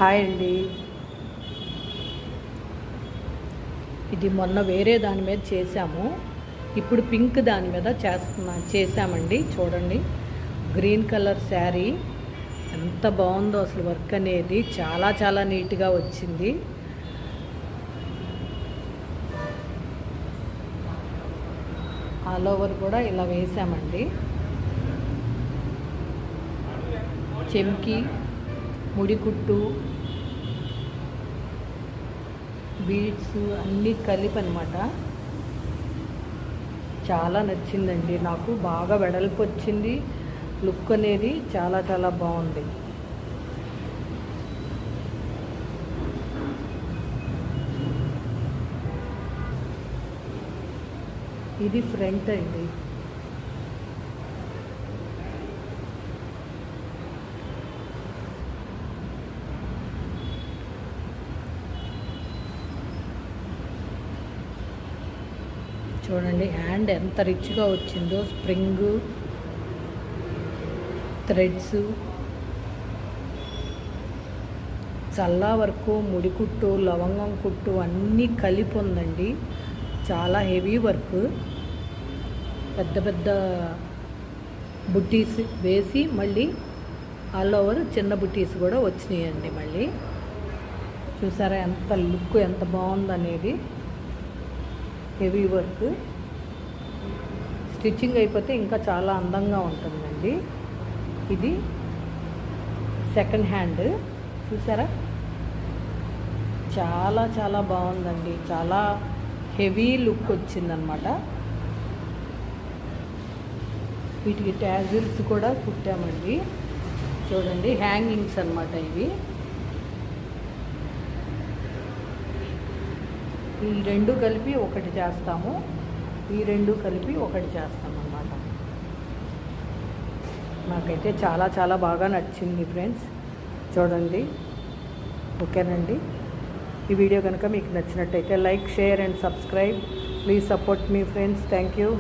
Hi అండి. ఇది మొన్న వేరే దాని మీద చేసాము, ఇప్పుడు పింక్ దాని మీద చేసామండి. చూడండి, గ్రీన్ కలర్ శారీ ఎంత బాగుందో అసలు. వర్క్ అనేది చాలా చాలా నీట్గా వచ్చింది. ఆల్ ఓవర్ కూడా ఇలా వేసామండి. చెంకి, ముడికుట్టు, బీడ్స్ అన్నీ కలిపి అనమాట. చాలా నచ్చిందండి నాకు. బాగా వెడల్పు వచ్చింది. లుక్ అనేది చాలా చాలా బాగుంది. ఇది ఫ్రంట్ అండి. చూడండి హ్యాండ్ ఎంత రిచ్గా వచ్చిందో. స్ప్రింగ్, థ్రెడ్స్, చల్లా వర్కు, ముడికుట్టు, లవంగం కుట్టు అన్నీ కలిపి ఉందండి. చాలా హెవీ వర్క్. పెద్ద పెద్ద బుట్టీస్ వేసి మళ్ళీ ఆల్ ఓవర్ చిన్న బుట్టీస్ కూడా వచ్చినాయండి. మళ్ళీ చూసారా ఎంత లుక్ ఎంత బాగుందనేది. Heavy work. స్టిచ్చింగ్ అయిపోతే ఇంకా చాలా అందంగా ఉంటుందండి. ఇది సెకండ్ హ్యాండ్. చూసారా చాలా చాలా బాగుందండి. చాలా హెవీ లుక్ వచ్చిందనమాట. వీటికి ట్యాజిల్స్ కూడా కుట్టామండి. చూడండి హ్యాంగింగ్స్ అనమాట ఇవి. ఈ రెండు కలిపి ఒకటి చేస్తాము, ఈ రెండు కలిపి ఒకటి చేస్తాం అన్నమాట. నాకైతే చాలా చాలా బాగా నచ్చింది ఫ్రెండ్స్. చూడండి. ఓకేనండి. ఈ వీడియో కనుక మీకు నచ్చినట్టయితే like, share and subscribe. Please support me friends. Thank you.